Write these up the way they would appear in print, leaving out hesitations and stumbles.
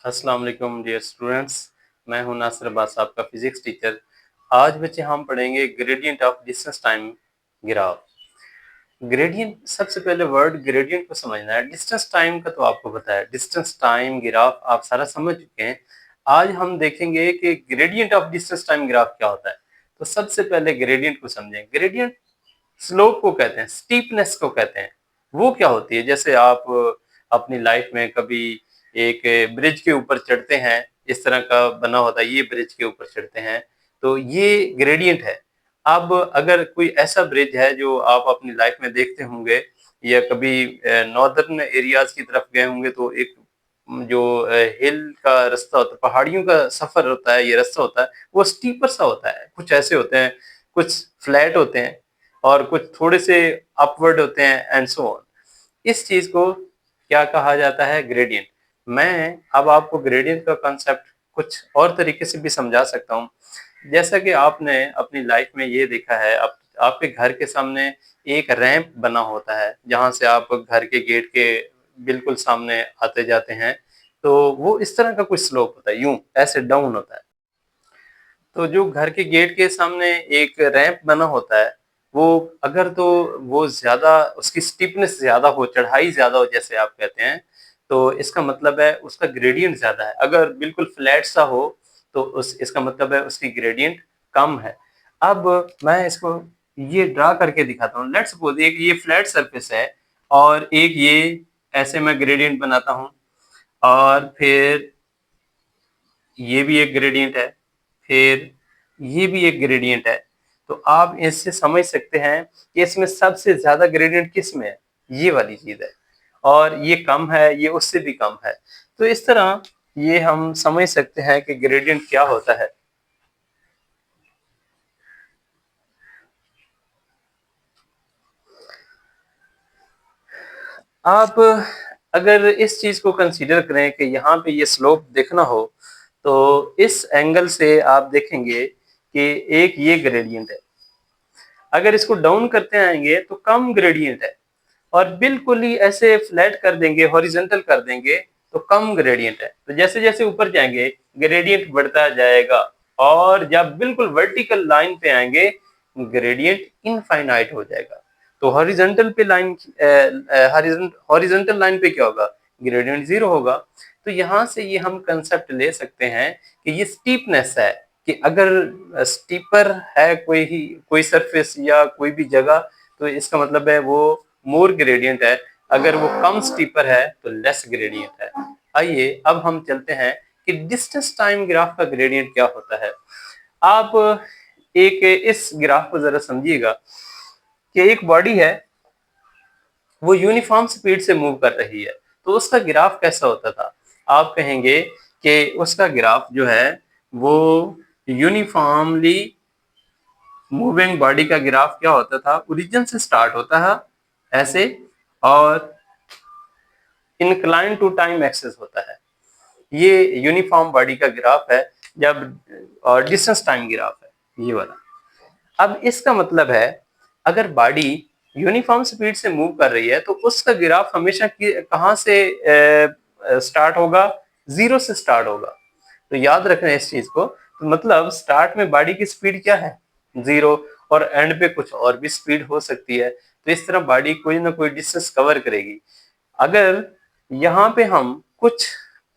अस्सलाम वालेकुम dear students. मैं हूं नासिर अब्बास, आपका फिजिक्स टीचर। आज बच्चे हम पढ़ेंगे gradient of distance time graph. Gradient, सबसे पहले वर्ड ग्रेडियंट को समझना है। डिस्टेंस टाइम का तो आपको पता है, डिस्टेंस टाइम ग्राफ आप सारा समझ चुके हैं। आज हम देखेंगे कि gradient of distance time graph क्या होता है। तो सबसे पहले ग्रेडियंट को समझें। ग्रेडियंट स्लोप को कहते हैं, स्टीपनेस को कहते हैं। वो क्या होती है? जैसे आप अपनी लाइफ में कभी एक ब्रिज के ऊपर चढ़ते हैं, इस तरह का बना होता है, ये ब्रिज के ऊपर चढ़ते हैं, तो ये ग्रेडियंट है। अब अगर कोई ऐसा ब्रिज है जो आप अपनी लाइफ में देखते होंगे या कभी नॉर्दर्न एरियाज की तरफ गए होंगे, तो एक जो हिल का रास्ता होता है, पहाड़ियों का सफर होता है, ये रास्ता होता है, वो स्टीपर सा होता है। कुछ ऐसे होते हैं, कुछ फ्लैट होते हैं और कुछ थोड़े से अपवर्ड होते हैं एंड सो ऑन। इस चीज को क्या कहा जाता है? ग्रेडियंट। मैं अब आपको ग्रेडियंट का कंसेप्ट कुछ और तरीके से भी समझा सकता हूँ। जैसा कि आपने अपनी लाइफ में ये देखा है, आपके घर के सामने एक रैंप बना होता है, जहां से आप घर के गेट के बिल्कुल सामने आते जाते हैं। तो वो इस तरह का कुछ स्लोप होता है, यूं ऐसे डाउन होता है। तो जो घर के गेट के सामने एक रैंप बना होता है, वो अगर तो वो ज्यादा, उसकी स्टीपनेस ज्यादा हो, चढ़ाई ज्यादा हो जैसे आप कहते हैं, तो इसका मतलब है उसका ग्रेडियंट ज्यादा है। अगर बिल्कुल फ्लैट सा हो तो उस इसका मतलब है उसकी ग्रेडियंट कम है। अब मैं इसको ये ड्रा करके दिखाता हूँ। लेट्स सपोज एक ये फ्लैट सरफेस है और एक ये ऐसे मैं ग्रेडियंट बनाता हूँ, और फिर ये भी एक ग्रेडियंट है, फिर ये भी एक ग्रेडियंट है। तो आप इससे समझ सकते हैं कि इसमें सबसे ज्यादा ग्रेडियंट किस में है? ये वाली चीज है। और ये कम है, ये उससे भी कम है। तो इस तरह ये हम समझ सकते हैं कि ग्रेडियंट क्या होता है। आप अगर इस चीज को कंसीडर करें कि यहाँ पे ये स्लोप देखना हो, तो इस एंगल से आप देखेंगे कि एक ये ग्रेडियंट है। अगर इसको डाउन करते आएंगे तो कम ग्रेडियंट है, और बिल्कुल ही ऐसे फ्लैट कर देंगे, हॉरिजॉन्टल कर देंगे, तो कम ग्रेडियंट है। तो जैसे जैसे ऊपर जाएंगे ग्रेडियंट बढ़ता जाएगा, और जब बिल्कुल वर्टिकल लाइन पे आएंगे ग्रेडियंट इनफाइनाइट हो जाएगा। तो हॉरिजॉन्टल पे लाइन, हॉरिजॉन्टल लाइन पे क्या होगा? ग्रेडियंट जीरो होगा। तो यहाँ से ये हम कंसेप्ट ले सकते हैं कि ये स्टीपनेस है, कि अगर स्टीपर है कोई सरफेस या कोई भी जगह, तो इसका मतलब है वो मोर ग्रेडियंट है। अगर वो कम स्टीपर है तो लेस ग्रेडियंट है। आइए अब हम चलते हैं कि डिस्टेंस टाइम ग्राफ का ग्रेडियंट क्या होता है। आप एक इस ग्राफ को जरा समझिएगा कि एक बॉडी है, वो यूनिफॉर्म स्पीड से मूव कर रही है, तो उसका ग्राफ कैसा होता था? आप कहेंगे कि उसका ग्राफ जो है वो यूनिफॉर्मली मूविंग बॉडी का ग्राफ क्या होता था? ओरिजिन से स्टार्ट होता है ऐसे, और इंक्लाइन टू टाइम एक्सेस होता है। ये यूनिफॉर्म बॉडी का ग्राफ है, जब और डिस्टेंस टाइम ग्राफ है ये वाला। अब इसका मतलब है अगर बॉडी यूनिफॉर्म स्पीड से मूव कर रही है, तो उसका ग्राफ हमेशा कहाँ से स्टार्ट होगा? जीरो से स्टार्ट होगा। तो याद रखना इस चीज को। तो मतलब स्टार्ट में बॉडी की स्पीड क्या है? जीरो। और एंड पे कुछ और भी स्पीड हो सकती है। तो इस तरह बॉडी कोई ना कोई डिस्टेंस कवर करेगी। अगर यहाँ पे हम कुछ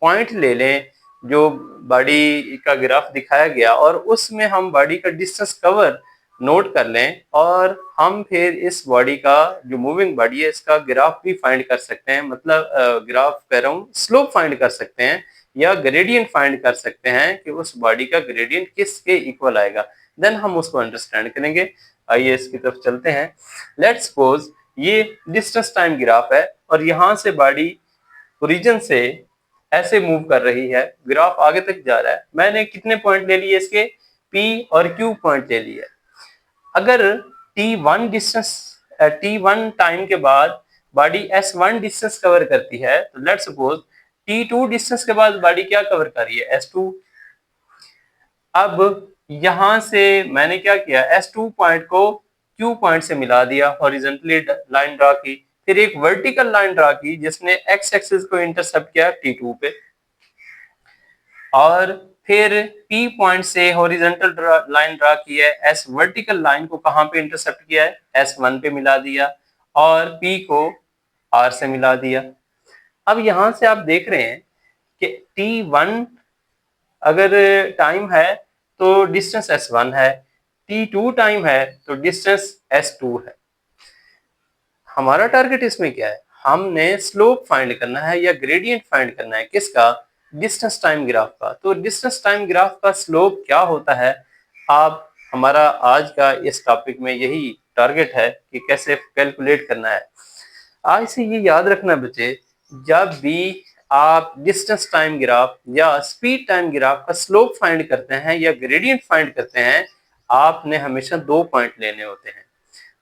पॉइंट ले लें जो बॉडी का ग्राफ दिखाया गया, और उसमें हम बॉडी का डिस्टेंस कवर नोट कर लें, और हम फिर इस बॉडी का जो मूविंग बॉडी है इसका ग्राफ भी फाइंड कर सकते हैं। मतलब ग्राफ कह रहा हूँ, स्लोप फाइंड कर सकते हैं या ग्रेडियंट फाइंड कर सकते हैं कि उस बॉडी का ग्रेडियंट किसके इक्वल आएगा। देन हम उसको अंडरस्टैंड करेंगे। आइए इसकी तरफ चलते हैं। लेट्स सपोज ये डिस्टेंस टाइम ग्राफ है, और यहां से बॉडी ओरिजिन से ऐसे मूव कर रही है, ग्राफ आगे तक जा रहा है। मैंने कितने पॉइंट ले लिए इसके? P और Q पॉइंट ले लिए। अगर T1 डिस्टेंस, T1 टाइम के बाद बॉडी S1 डिस्टेंस कवर करती है, तो लेट्स सपोज T2 डिस्टेंस के बाद बॉडी क्या कवर कर रही है? S2। अब यहां से मैंने क्या किया? S2 पॉइंट को Q पॉइंट से मिला दिया, हॉरिजॉन्टली लाइन ड्रा की, फिर एक वर्टिकल लाइन ड्रा की जिसने एक्स एक्सिस को इंटरसेप्ट किया T2 पे। और फिर P पॉइंट से हॉरिजॉन्टल लाइन ड्रा की है, S वर्टिकल लाइन को कहाँ पे इंटरसेप्ट किया है, S1 पे मिला दिया और P को R से मिला दिया। अब यहां से आप देख रहे हैं कि T1 अगर टाइम है तो डिस्टेंस S1 है, T2 टाइम है तो डिस्टेंस S2 है। हमारा टारगेट इसमें क्या है, हमने स्लोप फाइंड करना है या ग्रेडियंट फाइंड करना है, किसका, डिस्टेंस टाइम ग्राफ का। तो डिस्टेंस टाइम ग्राफ का स्लोप क्या होता है, आप हमारा आज का इस टॉपिक में यही टारगेट है कि कैसे कैलकुलेट करना है। आज से ये याद रखना बच्चे, जब भी आप डिस्टेंस टाइम ग्राफ या स्पीड टाइम ग्राफ का स्लोप फाइंड करते हैं या ग्रेडियंट फाइंड करते हैं, आपने हमेशा 2 पॉइंट लेने होते हैं।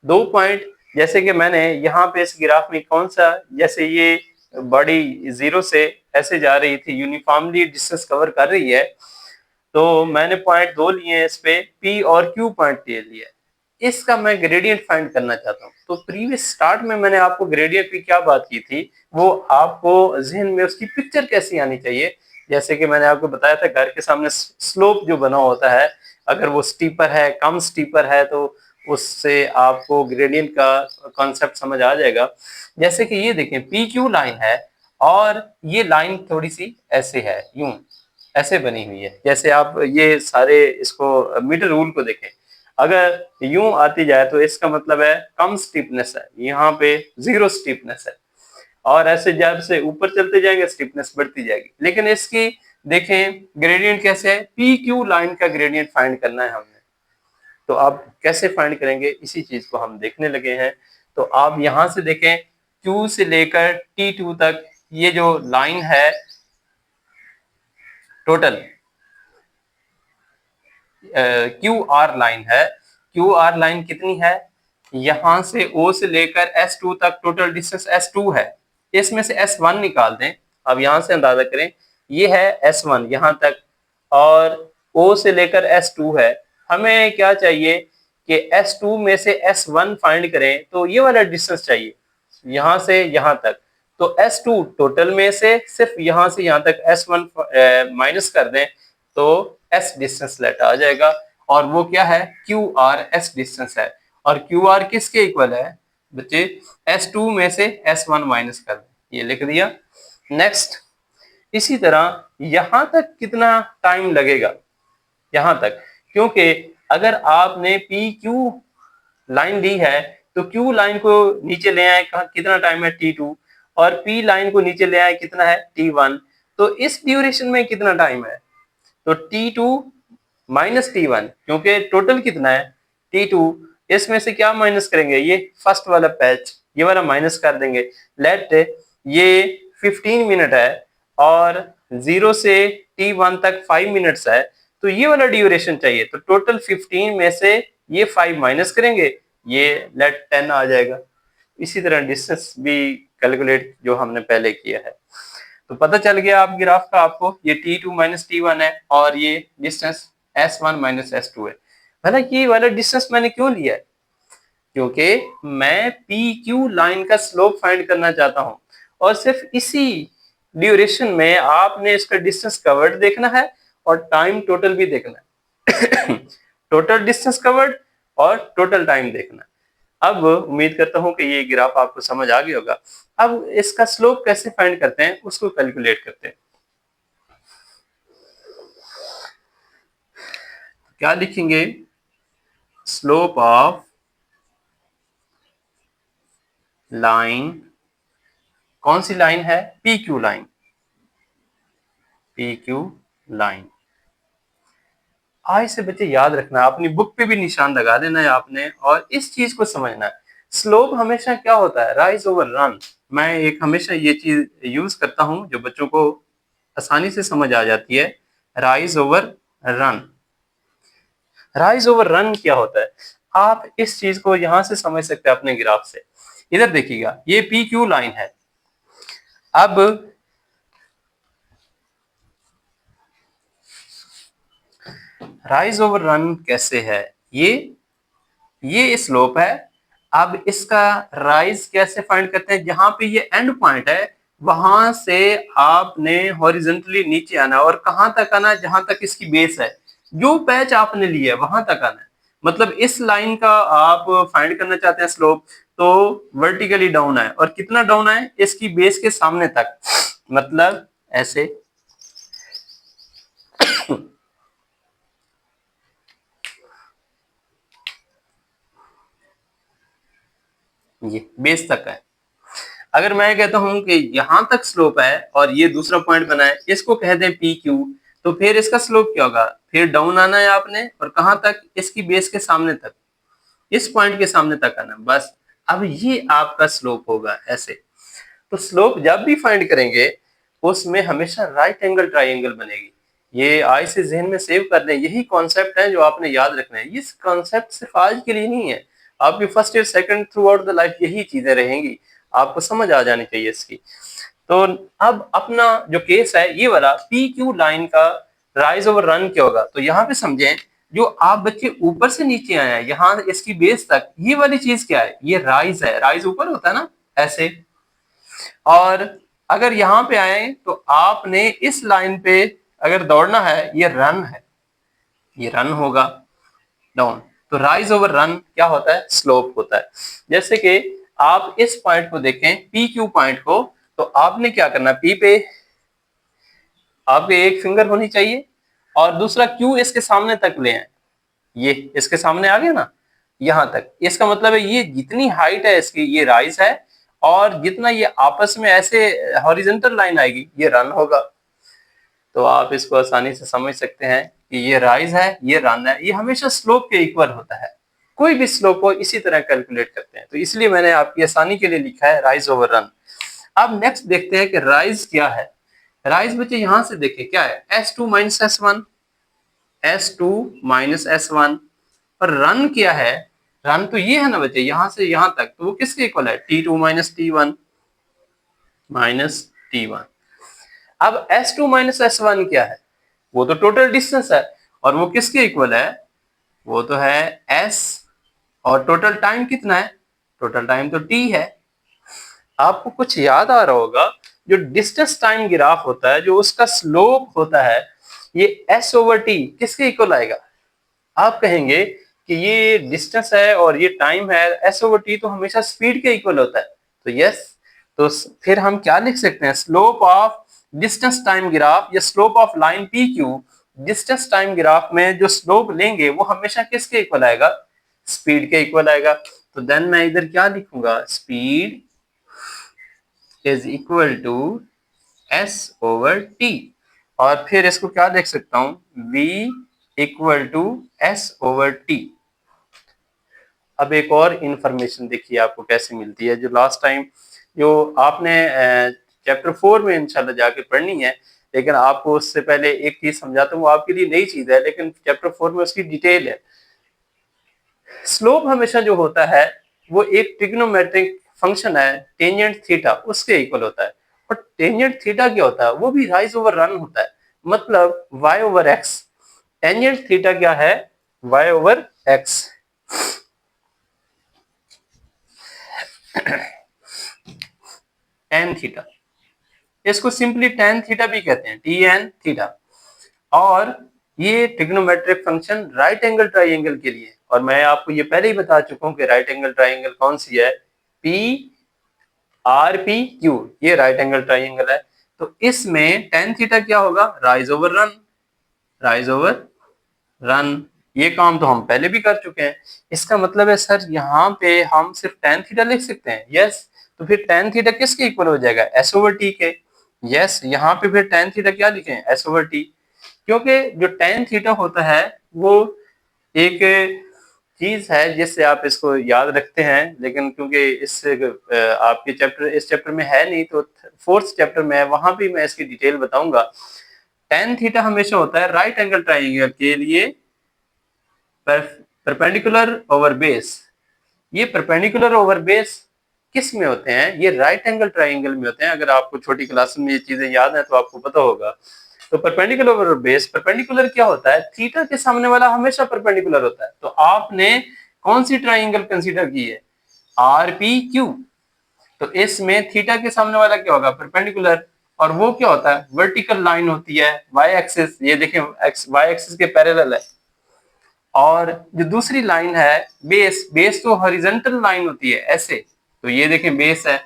2 पॉइंट, जैसे कि मैंने यहाँ पे इस ग्राफ में कौन सा, जैसे ये बॉडी 0 से ऐसे जा रही थी, यूनिफॉर्मली डिस्टेंस कवर कर रही है, तो मैंने पॉइंट 2 लिए हैं, इस पे P और Q पॉइंट ले लिया है। इसका मैं ग्रेडियंट फाइंड करना चाहता हूँ। तो प्रीवियस स्टार्ट में मैंने आपको ग्रेडियंट की क्या बात की थी, वो आपको जहन में उसकी पिक्चर कैसी आनी चाहिए। जैसे कि मैंने आपको बताया था, घर के सामने स्लोप जो बना होता है, अगर वो स्टीपर है, कम स्टीपर है, तो उससे आपको ग्रेडियंट का कॉन्सेप्ट समझ आ जाएगा। जैसे कि ये देखें, PQ लाइन है और ये लाइन थोड़ी सी ऐसे है, यूं ऐसे बनी हुई है। जैसे आप ये सारे इसको मीटर रूल को देखें, अगर यूं आती जाए तो इसका मतलब है कम स्टीपनेस है, यहाँ पे 0 स्टीपनेस है, और ऐसे जब से ऊपर चलते जाएंगे स्टीपनेस बढ़ती जाएगी। लेकिन इसकी देखें ग्रेडियंट कैसे है, PQ लाइन का ग्रेडियंट फाइंड करना है हमने। तो आप कैसे फाइंड करेंगे, इसी चीज को हम देखने लगे हैं। तो आप यहां से देखें, Q से लेकर T2 तक ये जो लाइन है टोटल QR लाइन है, QR लाइन कितनी है, यहां से O से लेकर S2 तक टोटल डिस्टेंस S2 है। इसमें से S1 निकाल दें। अब यहां से अंदाजा करें, ये है S1 यहां तक और O से लेकर S2 है। हमें क्या चाहिए कि S2 में से S1 फाइंड करें, तो ये वाला डिस्टेंस चाहिए यहां से यहां तक। तो S2 टोटल में से सिर्फ यहां से यहां तक S1 माइनस कर दें तो S डिस्टेंस लेट आ जाएगा, और वो क्या है, QR S डिस्टेंस है। और QR किसके इक्वल है बच्चे, S2 में से S1 माइनस कर दें, ये लिख दिया। नेक्स्ट, इसी तरह यहां तक कितना टाइम लगेगा, यहां तक, क्योंकि अगर आपने PQ लाइन दी है तो Q लाइन को नीचे ले आए, कितना टाइम है T2, और P लाइन को नीचे ले आए, कितना है T1। तो इस ड्यूरेशन में कितना टाइम है, तो T2 माइनस T1, क्योंकि टोटल कितना है T2, इसमें से क्या माइनस करेंगे, ये फर्स्ट वाला पैच, ये वाला माइनस कर देंगे। लेट ये 15 मिनट है और 0 से T1 तक 5 मिनट्स है, तो ये वाला ड्यूरेशन चाहिए। तो टोटल 15 में से ये 5 माइनस करेंगे, ये लेट 10 आ जाएगा। इसी तरह डिस्टेंस भी कैलकुलेट जो हमने पहले किया है। तो पता चल गया आप ग्राफ का, आपको ये T2 माइनस T1 है और ये डिस्टेंस S1 माइनस S2 है। भला ये वाला डिस्टेंस मैंने क्यों लिया है, क्योंकि मैं PQ लाइन का स्लोप फाइंड करना चाहता हूं, और सिर्फ इसी ड्यूरेशन में आपने इसका डिस्टेंस कवर्ड देखना है और टाइम टोटल भी देखना है। टोटल डिस्टेंस कवर्ड और टोटल टाइम देखना है। अब उम्मीद करता हूं कि ये ग्राफ आपको समझ आ गया होगा। अब इसका स्लोप कैसे फाइंड करते हैं, उसको कैलकुलेट करते हैं। क्या लिखेंगे, स्लोप ऑफ लाइन, कौन सी लाइन है, PQ लाइन, PQ लाइन। आज से बच्चे याद रखना, अपनी बुक पे भी निशान लगा देना है आपने, और इस चीज को समझना है। स्लोप हमेशा क्या होता है, राइज ओवर रन। मैं एक हमेशा ये चीज यूज करता हूं जो बच्चों को आसानी से समझ आ जाती है, rise over run. Rise over run क्या होता है, आप इस चीज को यहां से समझ सकते हैं अपने ग्राफ से। इधर देखिएगा, ये PQ लाइन है। अब राइज ओवर रन कैसे है, ये स्लोप है। अब इसका राइज कैसे फाइंड करते हैं, जहां पे ये एंड पॉइंट है वहां से आपने हॉरिजॉन्टली नीचे आना और कहां तक आना, जहां तक इसकी बेस है, जो पैच आपने लिया है वहां तक आना है। मतलब इस लाइन का आप फाइंड करना चाहते हैं स्लोप, तो वर्टिकली डाउन आए, और कितना डाउन आए, इसकी बेस के सामने तक, मतलब ऐसे ये बेस तक है। अगर मैं कहता हूं कि यहां तक स्लोप है और ये दूसरा पॉइंट बना है, इसको कहते हैं पी क्यू, तो फिर इसका स्लोप क्या होगा, फिर डाउन आना है आपने, और कहां तक, इसकी बेस के सामने तक, इस पॉइंट के सामने तक आना, बस। अब ये आपका स्लोप होगा ऐसे। तो स्लोप जब भी फाइंड करेंगे उसमें हमेशा राइट एंगल ट्राइंगल बनेगी। ये आई से जहन में सेव कर लें, यही कॉन्सेप्ट है जो आपने याद रखना है। ये कॉन्सेप्ट सिर्फ आज के लिए नहीं है, आपकी first year second through out the life यही चीजें रहेंगी, आपको समझ आ जानी चाहिए इसकी। तो अब अपना जो केस है ये वाला पी क्यू लाइन का राइज ओवर रन क्या होगा, तो यहाँ पे समझें, जो आप बच्चे ऊपर से नीचे आए हैं यहाँ इसकी बेस तक, ये वाली चीज क्या है, ये राइज है। राइज ऊपर होता है ना ऐसे, और अगर यहाँ पे आए तो आपने इस लाइन पे अगर दौड़ना है, ये रन है, ये रन होगा डाउन। तो राइज ओवर रन क्या होता है, स्लोप होता है। जैसे कि आप इस पॉइंट को देखें, पी क्यू पॉइंट को, तो आपने क्या करना, पी पे आपके एक फिंगर होनी चाहिए और दूसरा क्यू इसके सामने तक ले आए, ये इसके सामने आ गया ना, यहां तक। इसका मतलब है ये जितनी हाइट है इसकी, ये राइज है, और जितना ये आपस में ऐसे हॉरिजॉन्टल लाइन आएगी, ये रन होगा। तो आप इसको आसानी से समझ सकते हैं कि ये राइज है, ये रन है, ये हमेशा स्लोप के इक्वल होता है। कोई भी स्लोप को इसी तरह कैलकुलेट करते हैं, तो इसलिए मैंने आपकी आसानी के लिए लिखा है राइज ओवर रन। अब नेक्स्ट देखते हैं कि राइज क्या है। राइज बच्चे यहां से देखें क्या है, S2 minus S1, S2 minus S1, और रन क्या है, रन तो ये है ना बच्चे, यहां से यहां तक, तो वो किसके इक्वल है, T2 minus T1 minus T1। अब S2 माइनस S1 क्या है, वो तो टोटल डिस्टेंस है, और वो किसके इक्वल है, वो तो है S, और टोटल टाइम कितना है, टोटल टाइम तो T है। आपको कुछ याद आ रहा होगा, जो डिस्टेंस टाइम ग्राफ होता है, जो उसका स्लोप होता है, ये S ओवर T किसके इक्वल आएगा। आप कहेंगे कि ये डिस्टेंस है और ये टाइम है, S ओवर T तो हमेशा स्पीड के इक्वल होता है, तो यस। तो फिर हम क्या लिख सकते हैं, slope of distance time graph या slope of line P Q, distance time graph में जो स्लोप लेंगे वो हमेशा किसके इक्वल आएगा, स्पीड के इक्वल आएगा। तो देन मैं इधर क्या लिखूंगा, speed is equal to S over T, और फिर इसको क्या लिख सकता हूं, V equal to S over T। अब एक और इंफॉर्मेशन देखिए आपको कैसे मिलती है, जो लास्ट टाइम जो आपने चैप्टर 4 में इंशाल्लाह जाके पढ़नी है, लेकिन आपको उससे पहले एक चीज समझाता हूँ, वो आपके लिए नई चीज है, लेकिन चैप्टर 4 में उसकी डिटेल है। स्लोप हमेशा जो होता है वो एक ट्रिग्नोमेट्रिक फंक्शन है, टेंजेंट थीटा, उसके इक्वल होता है। और टेंजेंट थीटा क्या होता है, वो भी राइज ओवर रन होता है, मतलब y over x। Tangent theta क्या है, y over x। Tan theta, इसको सिंपली टेन थीटा भी कहते हैं, TN थीटा। और ये trigonometric function right angle triangle के लिए, और मैं आपको ये पहले ही बता चुका हूं कि राइट एंगल ट्राइंगल कौन सी है, PRPQ, ये राइट एंगल ट्राइंगल है। तो इसमें टेन थीटा क्या होगा, rise over run, rise over run. ये काम तो हम पहले भी कर चुके हैं। इसका मतलब है सर यहाँ पे हम सिर्फ टेन थीटा लिख सकते हैं, यस। तो फिर टेन थीटा किसके इक्वल हो जाएगा, S ओवर T के, यस। यहाँ पे फिर टेन थीटा क्या लिखें, S ओवर T, क्योंकि जो टेन थीटा होता है वो एक चीज है जिससे आप इसको याद रखते हैं, लेकिन क्योंकि इस आपके चैप्टर, इस चैप्टर में है नहीं, तो फोर्थ चैप्टर में है, वहां भी मैं इसकी डिटेल बताऊंगा। टेन थीटा हमेशा होता है राइट एंगल ट्राइंगल के लिए परपेंडिकुलर ओवर बेस। ये परपेंडिकुलर ओवर बेस किस में होते हैं, ये राइट एंगल ट्राइंगल में होते हैं। अगर आपको छोटी क्लास में ये चीजें याद है तो आपको पता होगा। तो परपेंडिकुलर ओवर बेस, परपेंडिकुलर क्या होता है, थीटा के सामने वाला हमेशा परपेंडिकुलर होता है। तो आपने कौन सी ट्राइंगल कंसीडर की है, RPQ। तो इसमें थीटा के सामने वाला क्या होगा, परपेंडिकुलर, और वो क्या होता है, वर्टिकल लाइन होती है, वाई एक्सिस, ये देखें वाई एक्सिस के पैरेलल है। और जो दूसरी लाइन है बेस, बेस तो हॉरिजॉन्टल लाइन होती है ऐसे, तो ये देखें बेस है,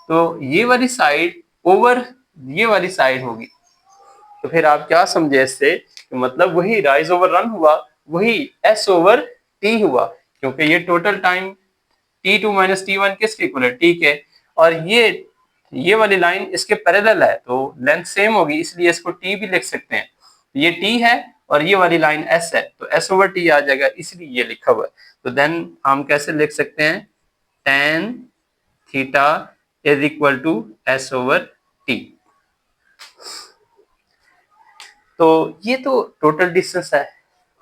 तो ये वाली साइड ओवर ये वाली साइड होगी। तो फिर आप क्या समझे इससे, मतलब वही राइज ओवर रन हुआ, वही एस ओवर टी हुआ, क्योंकि ये total time T2 minus T1 किसके इक्वल है, टी के, और ये वाली लाइन इसके पैरेलल है, तो लेंथ सेम होगी, इसलिए इसको टी भी लिख सकते हैं। ये टी है और ये वाली लाइन एस है, तो एस ओवर टी आ जाएगा, इसलिए ये लिखा हुआ है। तो देन हम कैसे लिख सकते हैं, tan theta is equal to S over T. तो ये तो टोटल डिस्टेंस है,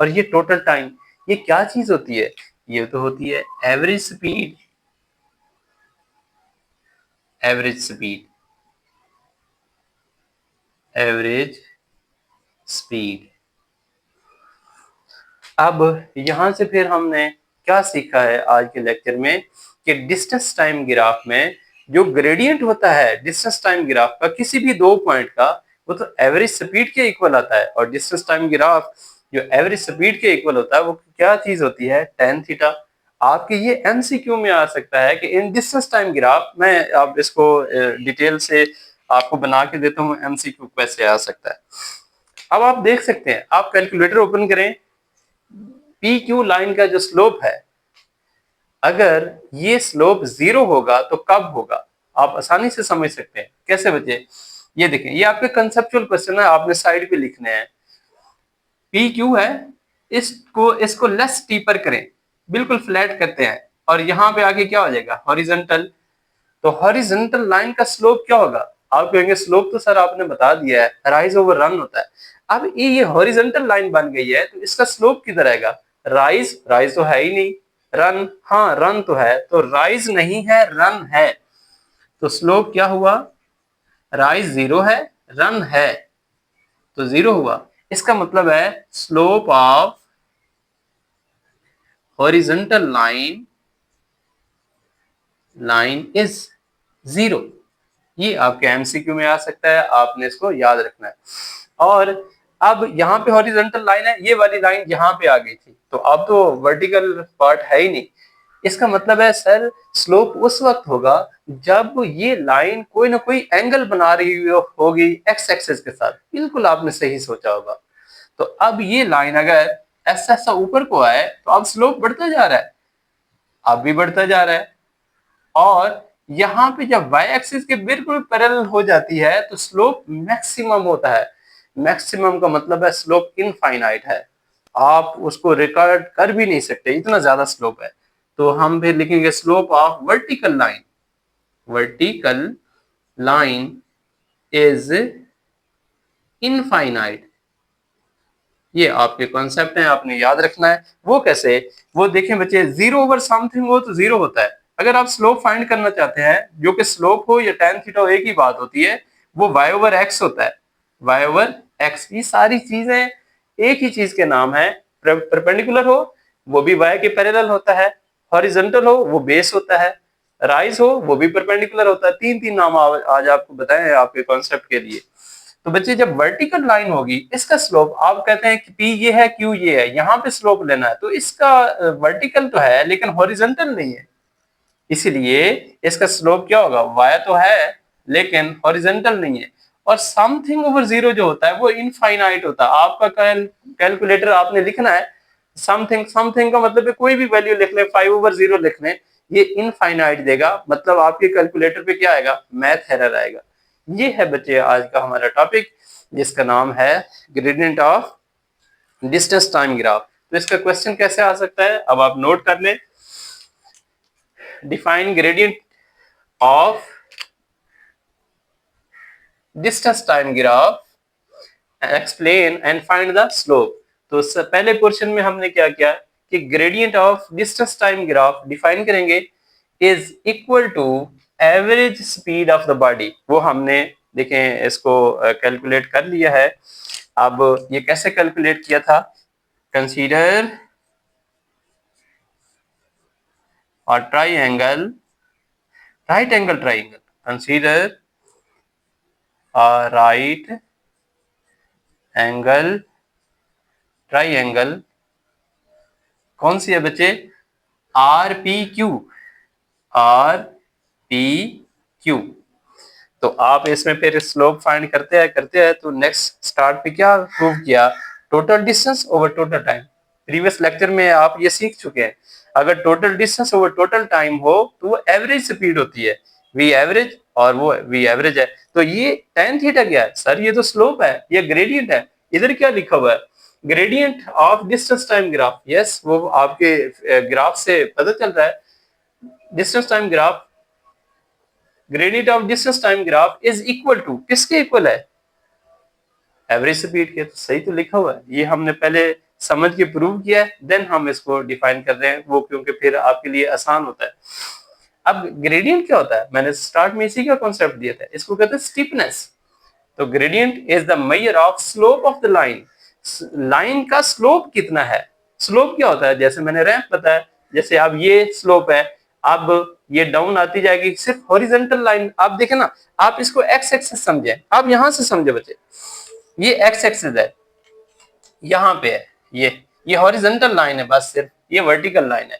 और ये टोटल टाइम, ये क्या चीज होती है, ये तो होती है average speed, average speed, average speed. अब यहां से फिर हमने क्या सीखा है आज के लेक्चर में, कि डिस्टेंस टाइम ग्राफ में जो ग्रेडियंट होता है डिस्टेंस टाइम ग्राफ का किसी भी दो पॉइंट का, वो तो एवरेज स्पीड के इक्वल आता है, और डिस्टेंस टाइम ग्राफ जो एवरेज स्पीड के इक्वल होता है वो क्या चीज होती है, tan थीटा। आपके ये एमसीक्यू में आ सकता है कि इन डिस्टेंस टाइम ग्राफ, मैं आप इसको डिटेल से आपको बना के देता हूँ एमसीक्यू कैसे आ सकता है। अब आप देख सकते हैं, आप कैलकुलेटर ओपन करें, पी क्यू लाइन का जो स्लोप है, अगर ये स्लोप 0 होगा तो कब होगा, आप आसानी से समझ सकते हैं। कैसे बच्चे, ये देखें, ये आपके कंसेप्चुअल क्वेश्चन है, आपने साइड पे लिखने हैं। पी क्यू है, इसको लेस स्टीपर करें, बिल्कुल फ्लैट करते हैं, और यहां पे आके क्या हो जाएगा, हॉरिजॉन्टल। तो हॉरिजॉन्टल लाइन का स्लोप क्या होगा, आप कहेंगे स्लोप तो सर आपने बता दिया है, राइज ओवर रन होता है। अब ये हॉरिजॉन्टल लाइन बन गई है, तो इसका स्लोप किधर आएगा, राइज, राइज तो है ही नहीं, रन, हाँ रन तो है, तो राइज नहीं है, रन है, तो स्लोप क्या हुआ, राइज 0 है, रन है, तो 0 हुआ। इसका मतलब है slope of horizontal line is 0। ये आपके एमसीक्यू में आ सकता है, आपने इसको याद रखना है। और अब यहाँ पे हॉरिजॉन्टल लाइन है, ये वाली लाइन यहाँ पे आ गई थी, तो अब तो वर्टिकल पार्ट है ही नहीं। इसका मतलब है सर स्लोप उस वक्त होगा जब ये लाइन कोई ना कोई एंगल बना रही होगी एक्स एक्सिस के साथ। बिल्कुल आपने सही सोचा होगा। तो अब ये लाइन अगर ऐसा ऊपर को आए तो अब स्लोप बढ़ता जा रहा है, अब भी बढ़ता जा रहा है, और यहाँ पे जब y एक्सिस के बिल्कुल पैरेलल हो जाती है तो स्लोप मैक्सिमम होता है। मैक्सिमम का मतलब है स्लोप इनफाइनाइट है, आप उसको रिकॉर्ड कर भी नहीं सकते, इतना ज्यादा स्लोप है। तो हम फिर लिखेंगे slope of vertical line, vertical line is infinite. ये आपके कॉन्सेप्ट हैं, आपने याद रखना है। वो कैसे, वो देखें बच्चे, 0 ओवर समथिंग हो तो 0 होता है। अगर आप स्लोप फाइंड करना चाहते हैं, जो कि स्लोप हो या tan थीटा हो, एक ही बात होती है, वो y ओवर x होता है, y ओवर x। ये सारी चीजें एक ही चीज के नाम है। परपेंडिकुलर हो वो भी y के पैरेलल होता है, हॉरिजॉन्टल हो वो बेस होता है, राइज हो वो भी परपेंडिकुलर होता है। तीन तीन नाम आज आपको बताए हैं आपके कॉन्सेप्ट के लिए। तो बच्चे जब वर्टिकल लाइन होगी, इसका स्लोप आप कहते हैं कि पी ये है, क्यू ये है, यहाँ पे स्लोप लेना है, तो इसका वर्टिकल तो है लेकिन हॉरिजॉन्टल नहीं है, इसलिए इसका स्लोप क्या होगा, वाई तो है लेकिन हॉरिजॉन्टल नहीं है। और समथिंग ओवर 0 जो होता है वो इनफाइनाइट होता है। आपका कैलकुलेटर आपने लिखना है समथिंग, समथिंग का मतलब है कोई भी वैल्यू लिख ले, 5 ओवर 0 लिख ले, ये इनफाइनाइट देगा, मतलब आपके कैलकुलेटर पे क्या आएगा, मैथ एरर आएगा। ये है बच्चे आज का हमारा टॉपिक, जिसका नाम है gradient of distance time graph. तो इसका क्वेश्चन कैसे आ सकता है, अब आप नोट कर लें। Define gradient of distance time graph, explain and find the slope. तो पहले पोर्शन में हमने क्या किया कि gradient of distance time graph define करेंगे, is equal to average speed of the body. वो हमने देखें इसको कैलकुलेट कर लिया है। अब ये कैसे कैलकुलेट किया था, consider a triangle right angle triangle, consider a right angle triangle, कौन सी है बच्चे, RPQ, RPQ। तो आप इसमें फिर स्लोप फाइंड करते हैं तो नेक्स्ट स्टार्ट पे क्या प्रूव किया, total distance over total time. Previous lecture में आप ये सीख चुके हैं, अगर total distance over total time हो तो वो एवरेज स्पीड होती है, वी एवरेज, और वो वी एवरेज है। तो ये tan थीटा क्या है सर, ये तो स्लोप है, ये ग्रेडियंट है। इधर क्या लिखा हुआ है, gradient of distance time graph. Yes, वो आपके ग्राफ से पता चल रहा है, distance time graph, gradient of distance time graph is equal to, किसके इक्वल है, एवरेज स्पीड के। तो सही तो लिखा हुआ है, ये हमने पहले समझ के प्रूव किया है, देन हम इसको डिफाइन कर रहे हैं, वो क्योंकि फिर आपके लिए आसान होता है। अब ग्रेडियंट क्या होता है, मैंने स्टार्ट में इसी का कॉन्सेप्ट दिया था, इसको कहते हैं स्टीपनेस। तो gradient is the measure of slope of the line, line का स्लोप कितना है। स्लोप क्या होता है, जैसे मैंने रैंप बताया, जैसे अब ये स्लोप है, अब ये डाउन आती जाएगी, सिर्फ हॉरिजॉन्टल लाइन। आप देखें ना, आप इसको एक्स एक्सिस समझे, आप यहां से समझे बच्चे, ये एक्स एक्सिस है, यहाँ पे है, ये हॉरिजॉन्टल लाइन है, बस सिर्फ ये वर्टिकल लाइन है।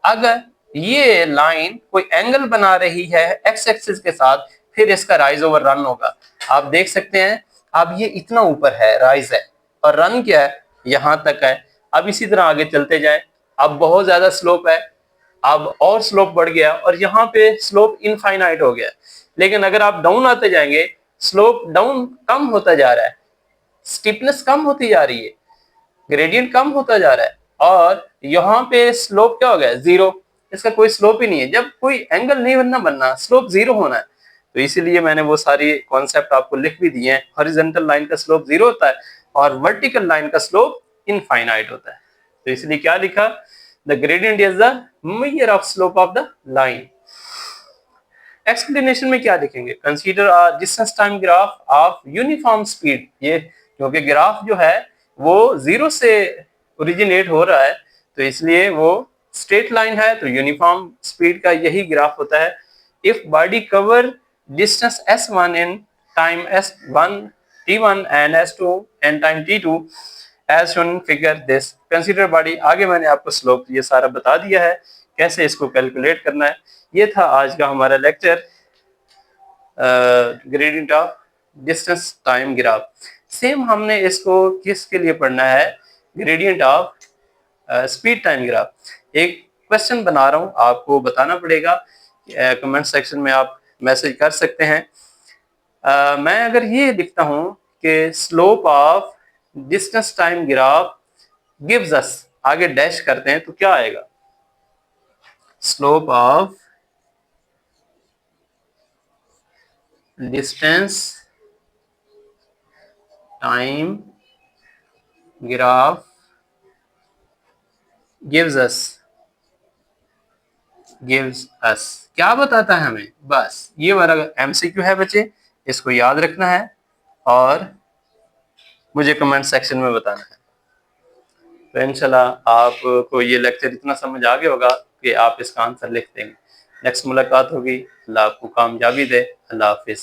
अगर ये लाइन कोई एंगल बना रही है एक्स एक्सिस के साथ, फिर इसका राइज ओवर रन होगा। आप देख सकते हैं, अब ये इतना ऊपर है, राइज है, और रन क्या है, यहां तक है। अब इसी तरह आगे चलते जाएं, अब बहुत ज्यादा स्लोप है, अब और स्लोप बढ़ गया, और यहाँ पे स्लोप इनफाइनाइट हो गया। लेकिन अगर आप डाउन आते जाएंगे, स्लोप डाउन कम होता जा रहा है, स्टीपनेस कम होती जा रही है, ग्रेडियंट कम होता जा रहा है, और यहाँ पे स्लोप क्या हो गया, जीरो। इसका कोई स्लोप ही नहीं है, जब कोई एंगल नहीं बनना, स्लोप जीरो होना है। तो इसीलिए मैंने वो सारी कॉन्सेप्ट आपको लिख भी दिए हैं, हॉरिजॉन्टल लाइन का स्लोप जीरो होता है और वर्टिकल लाइन का स्लोप इनफाइनाइट होता है। तो इसलिए क्या लिखा, the gradient is the measure of slope of the line. Explanation में क्या लिखेंगे, consider a distance time graph of uniform speed. ये क्योंकि ग्राफ जो है वो जीरो से ओरिजिनेट हो रहा है, तो इसलिए वो स्ट्रेट लाइन है, तो यूनिफॉर्म स्पीड का यही ग्राफ होता है। If body cover distance s1 in time s1 t1 and s2 in time t2 as shown in figure this, consider body. आगे मैंने आपको स्लोप ये सारा बता दिया है, कैसे इसको कैलकुलेट करना है। ये था आज का हमारा lecture, gradient of distance time graph. Same हमने इसको किसके लिए पढ़ना है, gradient of speed time graph. एक क्वेश्चन बना रहा हूं, आपको बताना पड़ेगा, कमेंट सेक्शन में आप मैसेज कर सकते हैं। मैं अगर ये लिखता हूं कि slope of distance time graph gives us, आगे डैश करते हैं तो क्या आएगा, slope of distance time graph gives us क्या बताता है हमें, बस ये वाला एमसीक्यू है बच्चे, इसको याद रखना है और मुझे कमेंट सेक्शन में बताना है। तो इंशाल्लाह आपको ये लेक्चर इतना समझ आ गया होगा कि आप इसका आंसर लिख देंगे। नेक्स्ट मुलाकात होगी, अल्लाह आपको कामयाबी दे, अल्लाह हाफिज।